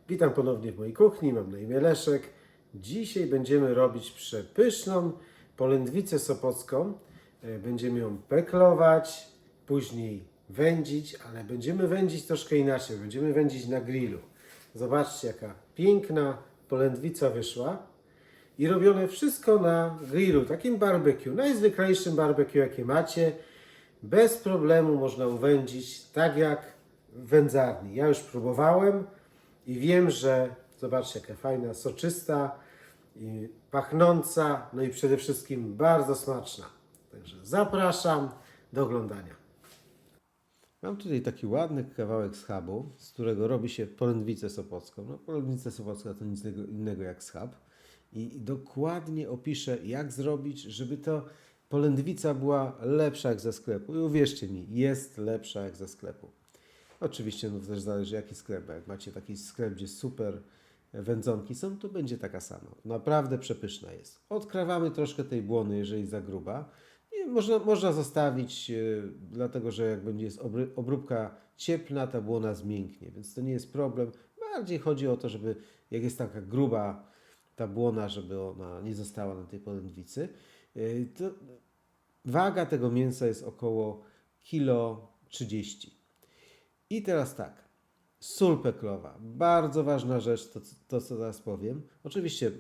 Witam ponownie w mojej kuchni, mam na imię Leszek. Dzisiaj będziemy robić przepyszną polędwicę sopocką. Będziemy ją peklować, później wędzić, ale będziemy wędzić troszkę inaczej. Będziemy wędzić na grillu. Zobaczcie, jaka piękna polędwica wyszła. I robione wszystko na grillu, takim barbecue, najzwyklejszym barbecue jakie macie. Bez problemu można uwędzić, tak jak w wędzarni. Ja już próbowałem i wiem, że zobaczcie, jaka fajna, soczysta i pachnąca, no i przede wszystkim bardzo smaczna. Także zapraszam do oglądania. Mam tutaj taki ładny kawałek schabu, z którego robi się polędwicę sopocką. No, polędwica sopocka to nic innego jak schab. I dokładnie opiszę, jak zrobić, żeby to polędwica była lepsza jak ze sklepu. I uwierzcie mi, jest lepsza jak ze sklepu. Oczywiście no to też zależy jaki sklep. Jak macie taki sklep, gdzie super wędzonki są, to będzie taka sama. Naprawdę przepyszna jest. Odkrawamy troszkę tej błony, jeżeli za gruba. I można zostawić, dlatego że jak będzie jest obróbka cieplna, ta błona zmięknie, więc to nie jest problem. Bardziej chodzi o to, żeby jak jest taka gruba ta błona, żeby ona nie została na tej polędwicy. To waga tego mięsa jest około 1,30 kg. I teraz tak, sól peklowa. Bardzo ważna rzecz, to co teraz powiem. Oczywiście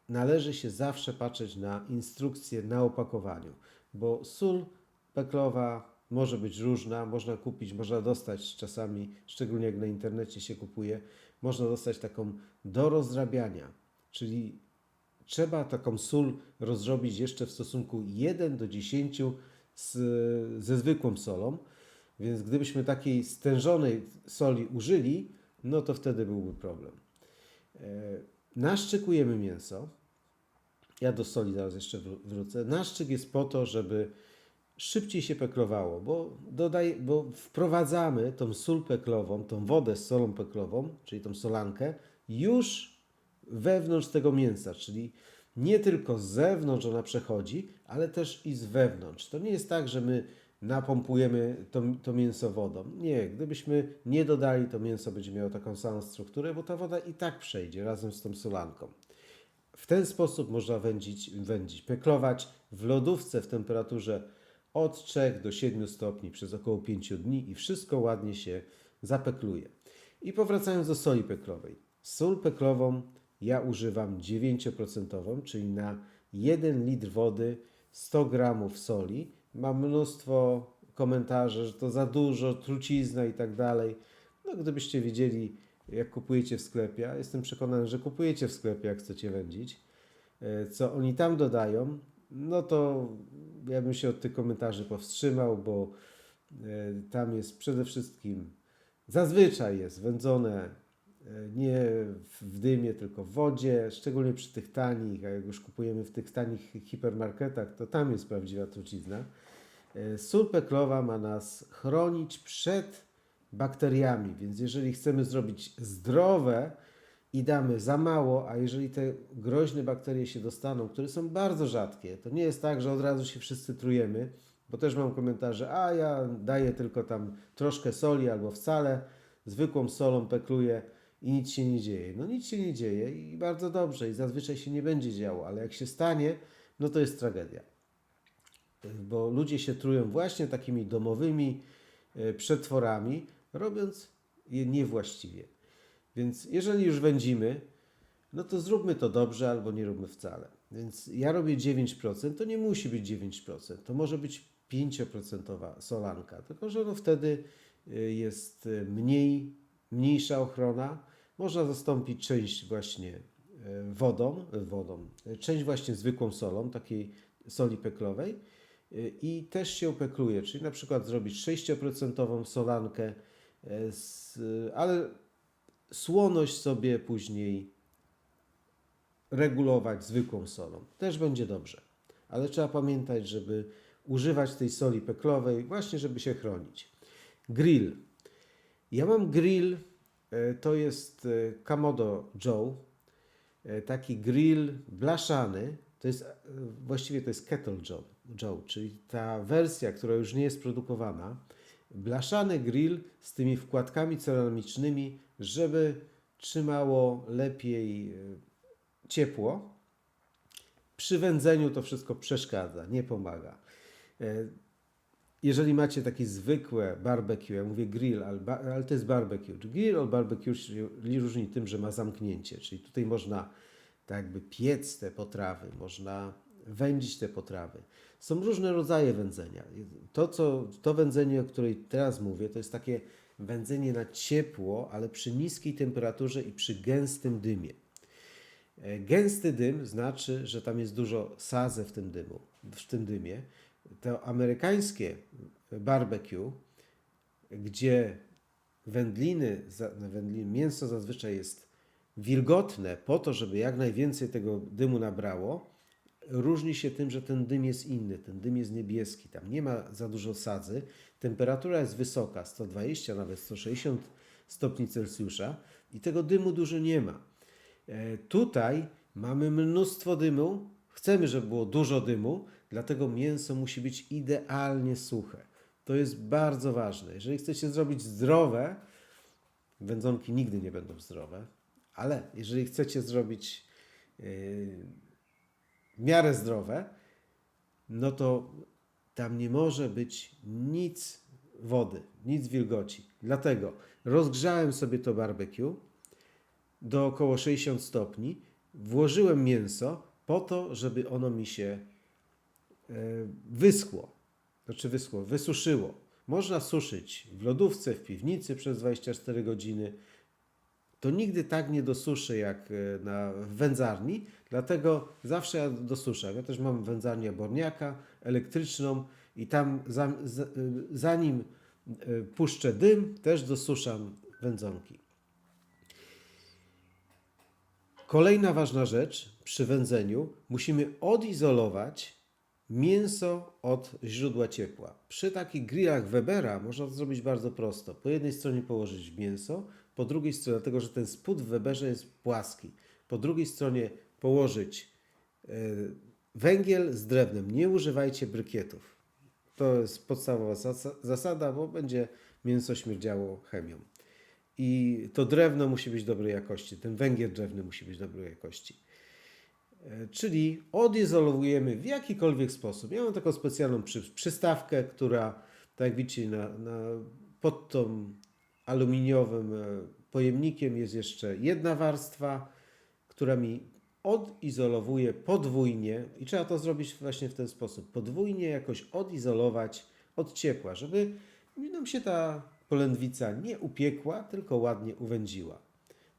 należy się zawsze patrzeć na instrukcję na opakowaniu, bo sól peklowa może być różna, można kupić, można dostać czasami, szczególnie jak na internecie się kupuje, można dostać taką do rozrabiania, czyli trzeba taką sól rozrobić jeszcze w stosunku 1 do 10 ze zwykłą solą, więc gdybyśmy takiej stężonej soli użyli, no to wtedy byłby problem. Naszczykujemy mięso. Ja do soli zaraz jeszcze wrócę. Naszczyk jest po to, żeby szybciej się peklowało, bo wprowadzamy tą sól peklową, tą wodę z solą peklową, czyli tą solankę, już wewnątrz tego mięsa, czyli nie tylko z zewnątrz ona przechodzi, ale też i z wewnątrz. To nie jest tak, że my napompujemy to mięso wodą. Nie, gdybyśmy nie dodali, to mięso będzie miało taką samą strukturę, bo ta woda i tak przejdzie razem z tą solanką. W ten sposób można wędzić, peklować w lodówce w temperaturze od 3 do 7 stopni przez około 5 dni i wszystko ładnie się zapekluje. I powracając do soli peklowej. Sól peklową ja używam 9%, czyli na 1 litr wody 100 gramów soli. Mam mnóstwo komentarzy, że to za dużo, trucizna i tak dalej. No gdybyście wiedzieli, jak kupujecie w sklepie, a jestem przekonany, że kupujecie w sklepie, jak chcecie wędzić, co oni tam dodają, no to ja bym się od tych komentarzy powstrzymał, bo tam jest przede wszystkim, zazwyczaj jest wędzone nie w dymie, tylko w wodzie, szczególnie przy tych tanich, a jak już kupujemy w tych tanich hipermarketach, to tam jest prawdziwa trucizna. Sól peklowa ma nas chronić przed bakteriami, więc jeżeli chcemy zrobić zdrowe i damy za mało, a jeżeli te groźne bakterie się dostaną, które są bardzo rzadkie, to nie jest tak, że od razu się wszyscy trujemy, bo też mam komentarze, a ja daję tylko tam troszkę soli albo wcale, zwykłą solą pekluję i nic się nie dzieje. No nic się nie dzieje i bardzo dobrze i zazwyczaj się nie będzie działo, ale jak się stanie, no to jest tragedia. Bo ludzie się trują właśnie takimi domowymi przetworami, robiąc je niewłaściwie. Więc jeżeli już wędzimy, no to zróbmy to dobrze albo nie róbmy wcale. Więc ja robię 9%, to nie musi być 9%, to może być 5% solanka, tylko że no wtedy jest mniejsza ochrona. Można zastąpić część właśnie część właśnie zwykłą solą, takiej soli peklowej i też się pekluje, czyli na przykład zrobić 6% solankę, ale słoność sobie później regulować zwykłą solą. Też będzie dobrze. Ale trzeba pamiętać, żeby używać tej soli peklowej właśnie, żeby się chronić. Grill. Ja mam grill, to jest Kamado Joe. Taki grill blaszany. Właściwie to jest Kettle Joe, czyli ta wersja, która już nie jest produkowana. blaszany grill z tymi wkładkami ceramicznymi, żeby trzymało lepiej ciepło. Przy wędzeniu to wszystko przeszkadza, nie pomaga. Jeżeli macie takie zwykłe barbecue, ja mówię grill, ale to jest barbecue. Grill od barbecue się różni tym, że ma zamknięcie, czyli tutaj można tak jakby piec te potrawy, można wędzić te potrawy. Są różne rodzaje wędzenia. To wędzenie, o której teraz mówię, to jest takie wędzenie na ciepło, ale przy niskiej temperaturze i przy gęstym dymie. Gęsty dym znaczy, że tam jest dużo sadze w tym dymie. To amerykańskie barbecue, gdzie mięso zazwyczaj jest wilgotne po to, żeby jak najwięcej tego dymu nabrało, różni się tym, że ten dym jest inny, ten dym jest niebieski, tam nie ma za dużo sadzy, temperatura jest wysoka, 120, nawet 160 stopni Celsjusza i tego dymu dużo nie ma. Tutaj mamy mnóstwo dymu, chcemy, żeby było dużo dymu, dlatego mięso musi być idealnie suche. To jest bardzo ważne. Jeżeli chcecie zrobić zdrowe, wędzonki nigdy nie będą zdrowe, ale jeżeli chcecie zrobić w miarę zdrowe, no to tam nie może być nic wody, nic wilgoci. Dlatego rozgrzałem sobie to barbecue do około 60 stopni, włożyłem mięso po to, żeby ono mi się wysuszyło. Można suszyć w lodówce, w piwnicy przez 24 godziny. To nigdy tak nie dosuszę jak w wędzarni, dlatego zawsze ja dosuszam. Ja też mam wędzarnię Borniaka elektryczną i tam zanim puszczę dym, też dosuszam wędzonki. Kolejna ważna rzecz przy wędzeniu, musimy odizolować mięso od źródła ciepła. Przy takich grillach Webera można to zrobić bardzo prosto. Po jednej stronie położyć mięso, po drugiej stronie, dlatego że ten spód w Weberze jest płaski, po drugiej stronie położyć węgiel z drewnem. Nie używajcie brykietów. To jest podstawowa zasada, bo będzie mięso śmierdziało chemią. I to drewno musi być dobrej jakości, ten węgiel drzewny musi być dobrej jakości. Czyli odizolowujemy w jakikolwiek sposób. Ja mam taką specjalną przystawkę, która, tak jak widzicie, pod tą aluminiowym pojemnikiem jest jeszcze jedna warstwa, która mi odizolowuje podwójnie i trzeba to zrobić właśnie w ten sposób. Podwójnie jakoś odizolować od ciepła, żeby nam się ta polędwica nie upiekła, tylko ładnie uwędziła.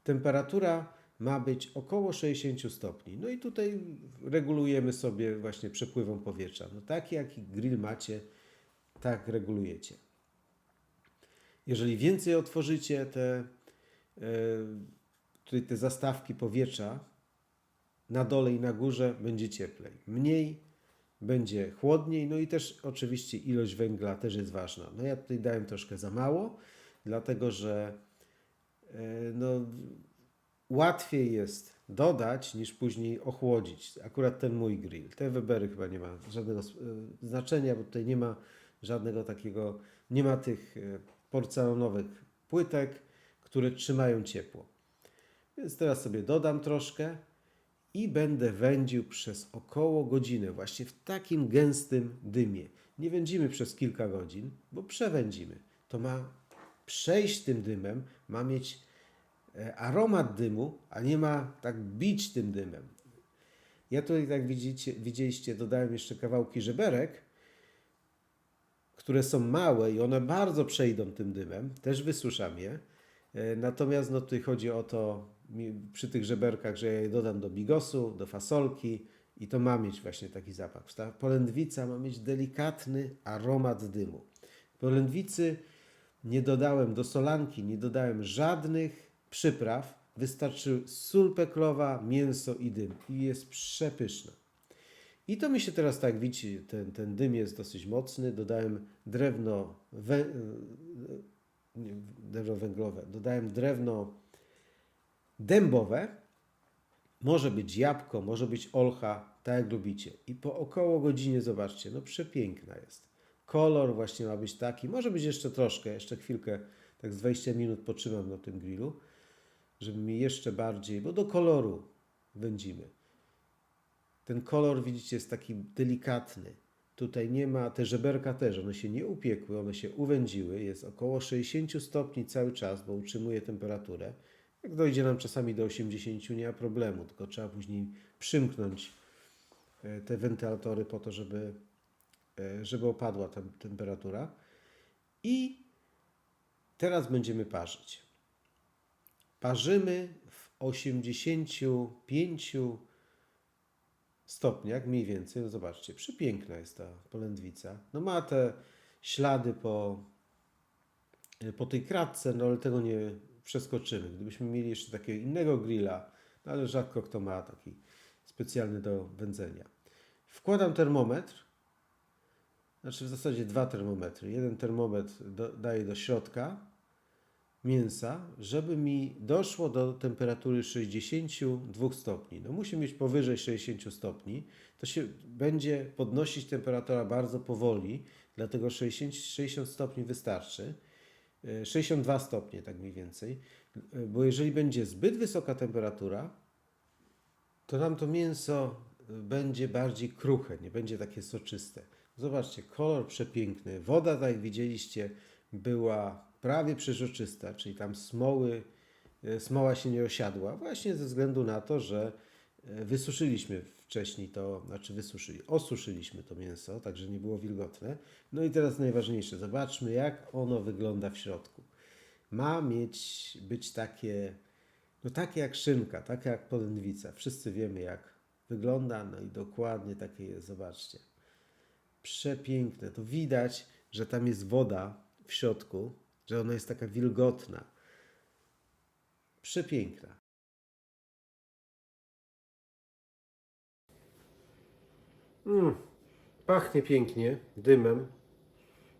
Temperatura ma być około 60 stopni. No i tutaj regulujemy sobie właśnie przepływem powietrza. No taki jaki grill macie, tak regulujecie. Jeżeli więcej otworzycie te zastawki powietrza na dole i na górze, będzie cieplej. Mniej będzie chłodniej, no i też oczywiście ilość węgla też jest ważna. No ja tutaj dałem troszkę za mało, dlatego że łatwiej jest dodać niż później ochłodzić. Akurat ten mój grill. Te Webery chyba nie ma żadnego znaczenia, bo tutaj nie ma żadnego takiego, nie ma tych porcelanowych płytek, które trzymają ciepło. Więc teraz sobie dodam troszkę i będę wędził przez około godzinę, właśnie w takim gęstym dymie. Nie wędzimy przez kilka godzin, bo przewędzimy. To ma przejść tym dymem, ma mieć aromat dymu, a nie ma tak bić tym dymem. Ja tutaj, jak widzieliście, dodałem jeszcze kawałki żeberek, które są małe i one bardzo przejdą tym dymem. Też wysuszam je. Natomiast tutaj chodzi o to, przy tych żeberkach, że ja je dodam do bigosu, do fasolki i to ma mieć właśnie taki zapach. Ta polędwica ma mieć delikatny aromat dymu. Polędwicy nie dodałem do solanki, nie dodałem żadnych przypraw. Wystarczy sól peklowa, mięso i dym. I jest przepyszna. I to mi się teraz, tak widzicie, ten dym jest dosyć mocny. Dodałem drewno węglowe. Dodałem drewno dębowe. Może być jabłko, może być olcha, tak jak lubicie. I po około godzinie, zobaczcie, no przepiękna jest. kolor właśnie ma być taki, może być jeszcze troszkę, jeszcze chwilkę, tak z 20 minut potrzymam na tym grillu, żeby mi jeszcze bardziej, bo do koloru wędzimy. Ten kolor, widzicie, jest taki delikatny. Tutaj nie ma, te żeberka też, one się nie upiekły, one się uwędziły. Jest około 60 stopni cały czas, bo utrzymuje temperaturę. Jak dojdzie nam czasami do 80, nie ma problemu, tylko trzeba później przymknąć te wentylatory po to, żeby opadła ta temperatura. I teraz będziemy parzyć. Parzymy w 85 stopniach mniej więcej. No zobaczcie, przepiękna jest ta polędwica. No ma te ślady po tej kratce, no ale tego nie przeskoczymy. Gdybyśmy mieli jeszcze takiego innego grilla, no ale rzadko kto ma taki specjalny do wędzenia. Wkładam termometr, znaczy w zasadzie dwa termometry. Jeden termometr daję do środka mięsa, żeby mi doszło do temperatury 62 stopni. No musi mieć powyżej 60 stopni. To się będzie podnosić temperatura bardzo powoli, dlatego 60 stopni wystarczy. 62 stopnie tak mniej więcej, bo jeżeli będzie zbyt wysoka temperatura, to nam to mięso będzie bardziej kruche, nie będzie takie soczyste. Zobaczcie, kolor przepiękny. Woda, tak jak widzieliście, była prawie przeźroczysta, czyli tam smoła się nie osiadła, właśnie ze względu na to, że wysuszyliśmy wcześniej to, osuszyliśmy to mięso, także nie było wilgotne. No i teraz najważniejsze, zobaczmy jak ono wygląda w środku. Ma być takie, no takie jak szynka, takie jak polędwica. Wszyscy wiemy jak wygląda, no i dokładnie takie jest, zobaczcie. Przepiękne, to widać, że tam jest woda w środku, że ona jest taka wilgotna. Przepiękna. Pachnie pięknie, dymem,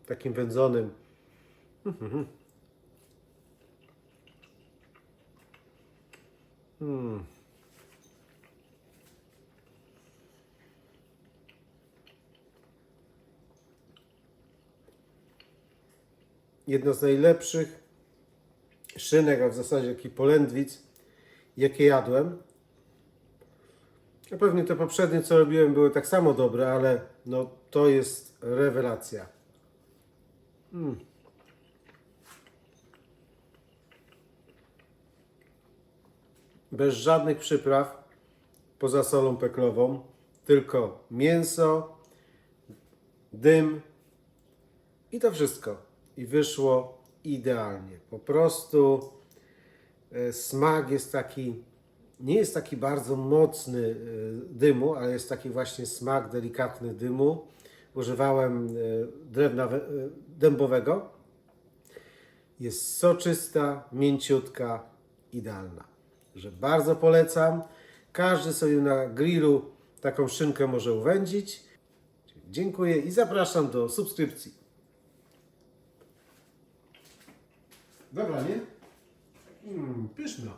takim wędzonym. Jedno z najlepszych szynek, a w zasadzie jakich polędwic, jakie jadłem. No pewnie te poprzednie, co robiłem, były tak samo dobre, ale no to jest rewelacja. Bez żadnych przypraw, poza solą peklową, tylko mięso, dym i to wszystko. I wyszło idealnie. Po prostu smak jest taki, nie jest taki bardzo mocny dymu, ale jest taki właśnie smak delikatny dymu. Używałem drewna dębowego. Jest soczysta, mięciutka, idealna. Że bardzo polecam. Każdy sobie na grillu taką szynkę może uwędzić. Dziękuję i zapraszam do subskrypcji. Dobra, nie? Pyszna.